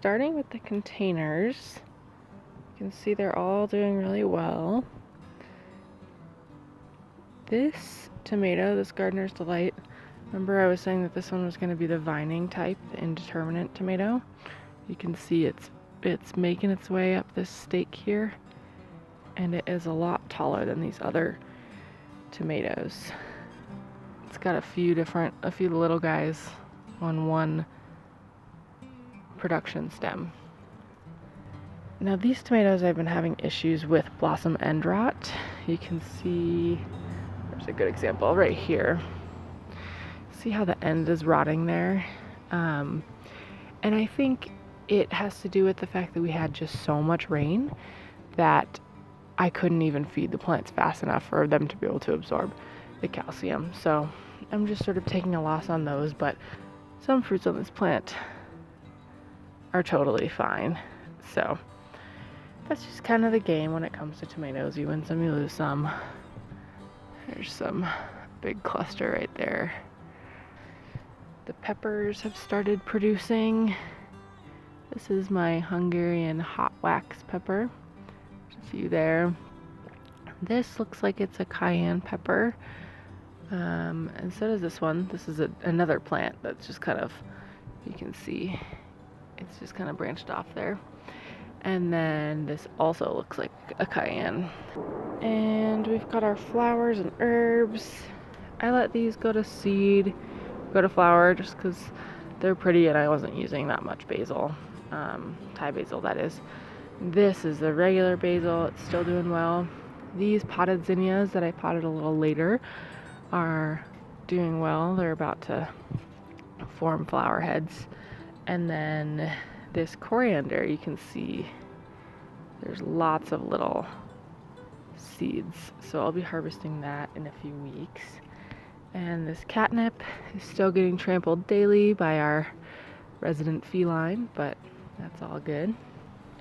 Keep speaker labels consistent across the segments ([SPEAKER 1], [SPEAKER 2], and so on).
[SPEAKER 1] starting with the containers. You can see they're all doing really well. This tomato, this Gardener's Delight, remember I was saying that this one was going to be the vining type, the indeterminate tomato. You can see it's making its way up this stake here, and it is a lot taller than these other tomatoes. It's got a few little guys on one production stem. Now these tomatoes I've been having issues with blossom end rot. You can see, there's a good example right here. See how the end is rotting there? And I think it has to do with the fact that we had just so much rain that I couldn't even feed the plants fast enough for them to be able to absorb the calcium. So I'm just sort of taking a loss on those, but some fruits on this plant are totally fine. So that's just kind of the game when it comes to tomatoes. You win some, you lose some. There's some big cluster right there. The peppers have started producing. This is my Hungarian hot wax pepper. There's a few there. This looks like it's a cayenne pepper. And so does this one. This is another plant that's just kind of, you can see, it's just kind of branched off there. And then this also looks like a cayenne. And we've got our flowers and herbs. I let these go to seed, go to flower, just because they're pretty and I wasn't using that much basil. Thai basil, that is. This is the regular basil. It's still doing well. These potted zinnias that I potted a little later are doing well. They're about to form flower heads. And then this coriander, you can see there's lots of little seeds. So I'll be harvesting that in a few weeks. And this catnip is still getting trampled daily by our resident feline, but that's all good.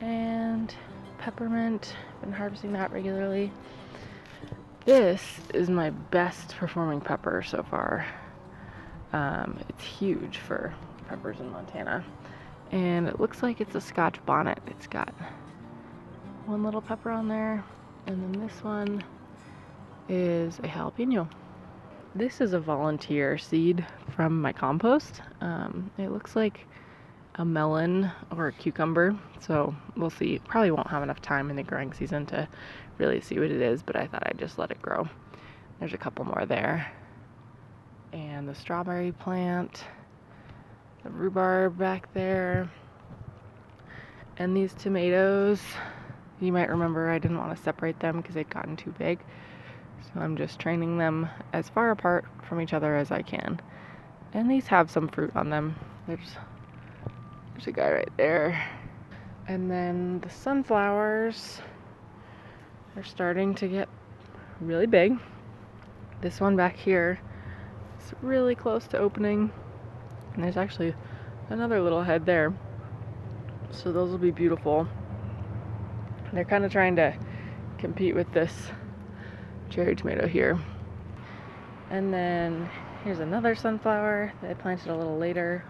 [SPEAKER 1] And peppermint, been harvesting that regularly. This is my best performing pepper so far. It's huge for peppers in Montana. And it looks like it's a Scotch bonnet. It's got one little pepper on there. And then this one is a jalapeno. This is a volunteer seed from my compost. It looks like a melon or a cucumber, so we'll see. Probably won't have enough time in the growing season to really see what it is, but I thought I'd just let it grow. There's a couple more there. And the strawberry plant, the rhubarb back there. And these tomatoes, you might remember I didn't want to separate them because they'd gotten too big. So I'm just training them as far apart from each other as I can. And these have some fruit on them. There's a guy right there. And then the sunflowers are starting to get really big. This one back here is really close to opening. And there's actually another little head there. So those will be beautiful. They're kind of trying to compete with this cherry tomato here. And then here's another sunflower that I planted a little later.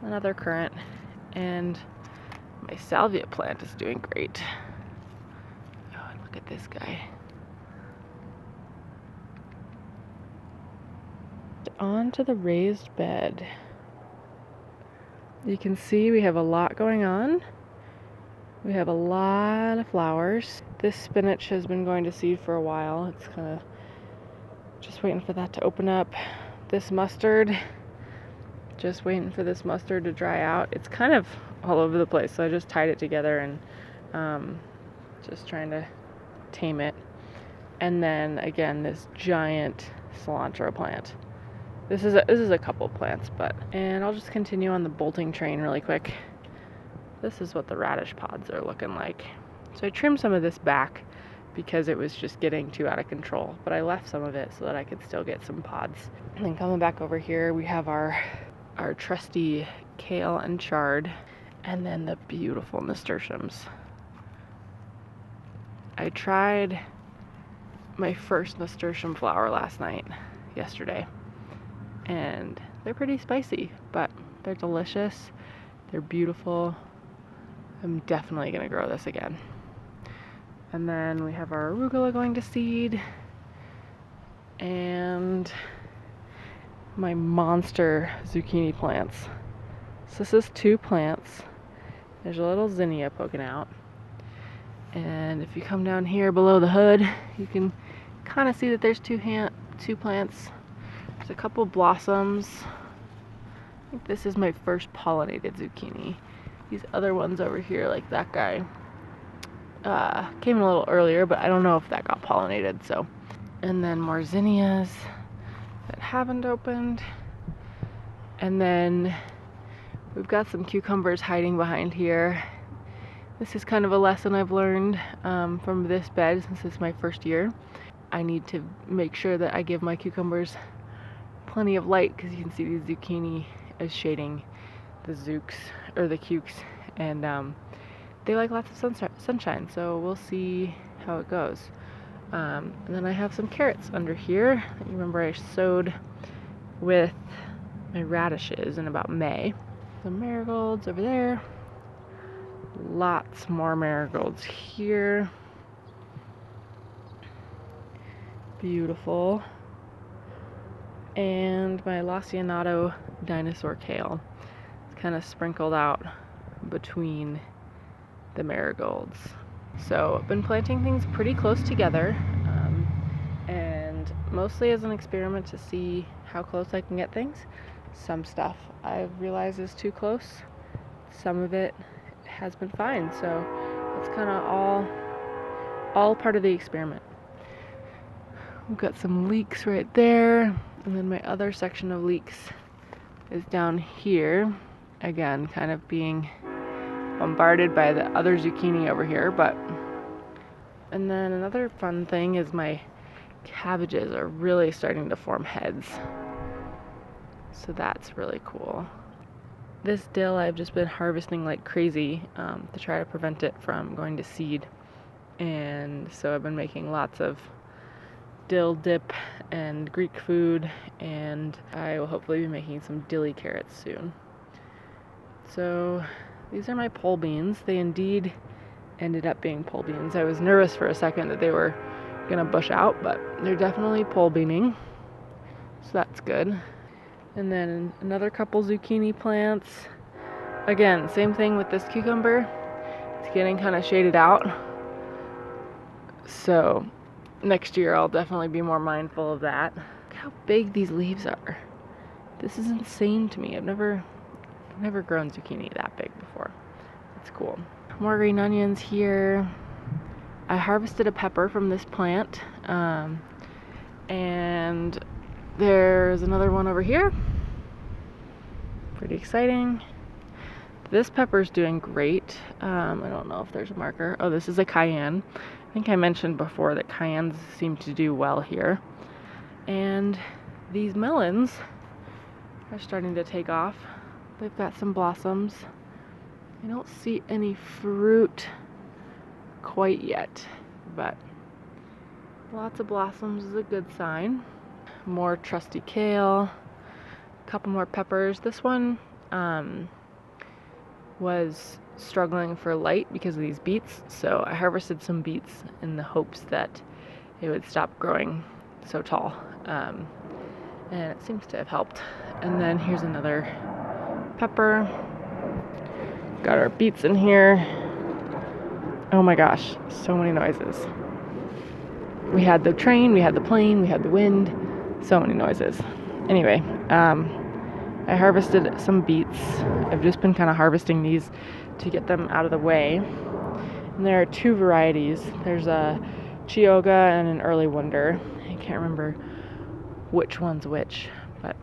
[SPEAKER 1] Another currant. And my salvia plant is doing great. Oh, and look at this guy. On to the raised bed. You can see we have a lot going on. We have a lot of flowers. This spinach has been going to seed for a while. It's kind of just waiting for that to open up. This mustard, just waiting for this mustard to dry out. It's kind of all over the place, so I just tied it together and just trying to tame it. And then again, this giant cilantro plant. This is a couple plants, and I'll just continue on the bolting train really quick. This is what the radish pods are looking like. So I trimmed some of this back because it was just getting too out of control, but I left some of it so that I could still get some pods. And then coming back over here, we have our trusty kale and chard, and then the beautiful nasturtiums. I tried my first nasturtium flower yesterday, and they're pretty spicy, but they're delicious. They're beautiful. I'm definitely gonna grow this again. And then we have our arugula going to seed, and my monster zucchini plants. So this is 2 plants. There's a little zinnia poking out. And if you come down here below the hood, you can kind of see that there's 2 plants. There's a couple blossoms. I think this is my first pollinated zucchini. These other ones over here, like that guy, came in a little earlier, but I don't know if that got pollinated. So, and then more zinnias that haven't opened. And then we've got some cucumbers hiding behind here. This is kind of a lesson I've learned from this bed since it's my first year. I need to make sure that I give my cucumbers plenty of light, because you can see these zucchini is shading the zooks, or the cukes, and they like lots of sunshine, so we'll see how it goes. And then I have some carrots under here. You remember I sowed with my radishes in about May. Some marigolds over there. Lots more marigolds here. Beautiful. And my Lasianato dinosaur kale. It's kind of sprinkled out between the marigolds. So I've been planting things pretty close together, and mostly as an experiment to see how close I can get things. Some stuff I've realized is too close. Some of it has been fine, so it's kind of all part of the experiment. We've got some leeks right there, and then my other section of leeks is down here. Again, kind of being bombarded by the other zucchini over here, and then another fun thing is my cabbages are really starting to form heads. So that's really cool. This dill I've just been harvesting like crazy to try to prevent it from going to seed. And so I've been making lots of dill dip and Greek food, and I will hopefully be making some dilly carrots soon. So these are my pole beans. They indeed ended up being pole beans. I was nervous for a second that they were gonna bush out, but they're definitely pole beaning, so that's good. And then another couple zucchini plants. Again, same thing with this cucumber. It's getting kind of shaded out, so next year I'll definitely be more mindful of that. Look how big these leaves are. This is insane to me. I've never grown zucchini that big before. It's cool. More green onions here. I harvested a pepper from this plant, and there's another one over here. Pretty exciting. This pepper's doing great. I don't know if there's a marker. Oh, this is a cayenne. I think I mentioned before that cayennes seem to do well here. And these melons are starting to take off. They've got some blossoms. I don't see any fruit quite yet, but lots of blossoms is a good sign. More trusty kale, a couple more peppers. This one was struggling for light because of these beets, so I harvested some beets in the hopes that it would stop growing so tall, and it seems to have helped. And then here's another pepper. Got our beets in here. Oh my gosh, so many noises. We had the train, we had the plane, we had the wind, so many noises. Anyway, I harvested some beets. I've just been kind of harvesting these to get them out of the way. And there are 2 varieties. There's a Chioggia and an Early Wonder. I can't remember which one's which, but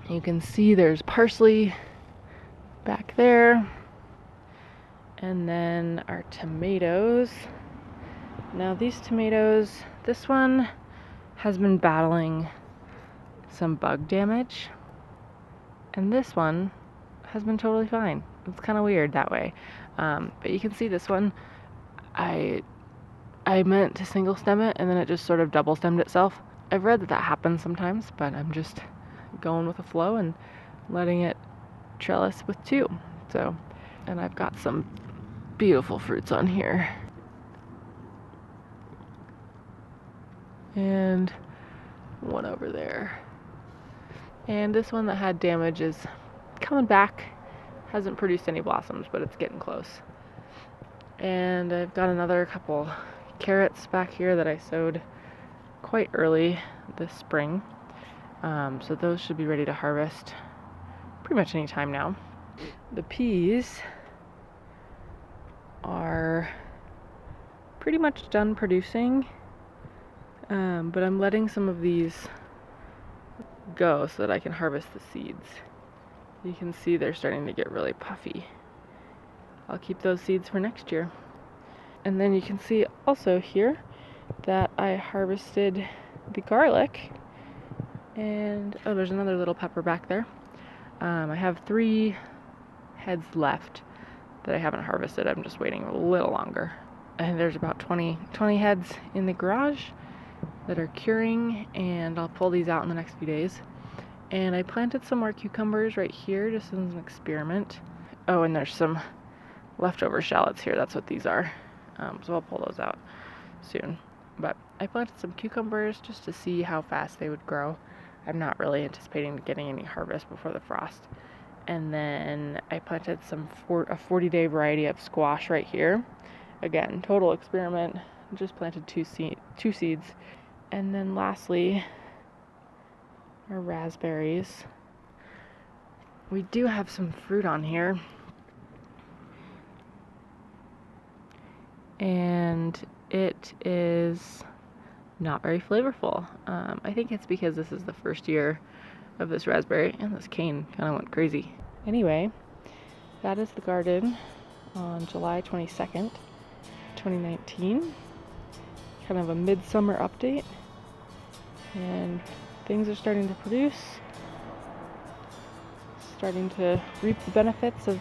[SPEAKER 1] you can see there's parsley back there. And then our tomatoes. Now these tomatoes, this one has been battling some bug damage, and this one has been totally fine. It's kind of weird that way, but you can see this one, I meant to single stem it, and then it just sort of double stemmed itself. I've read that happens sometimes, but I'm just going with the flow and letting it trellis with 2. So, and I've got some beautiful fruits on here. And one over there. And this one that had damage is coming back. Hasn't produced any blossoms, but it's getting close. And I've got another couple carrots back here that I sowed quite early this spring. So those should be ready to harvest pretty much any time now. The peas are pretty much done producing, but I'm letting some of these go so that I can harvest the seeds. You can see they're starting to get really puffy. I'll keep those seeds for next year. And then you can see also here that I harvested the garlic, and oh, there's another little pepper back there. I have 3 heads left that I haven't harvested. I'm just waiting a little longer. And there's about 20 heads in the garage that are curing, and I'll pull these out in the next few days. And I planted some more cucumbers right here just as an experiment. Oh, and there's some leftover shallots here. That's what these are. So I'll pull those out soon. But I planted some cucumbers just to see how fast they would grow. I'm not really anticipating getting any harvest before the frost. And then I planted a 40-day variety of squash right here. Again, total experiment. Just planted 2 seeds. And then lastly, our raspberries. We do have some fruit on here. And it is not very flavorful. I think it's because this is the first year of this raspberry, and this cane kind of went crazy. Anyway, that is the garden on July 22nd, 2019. Kind of a midsummer update. And things are starting to produce. Starting to reap the benefits of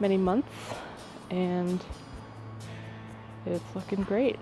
[SPEAKER 1] many months. And it's looking great.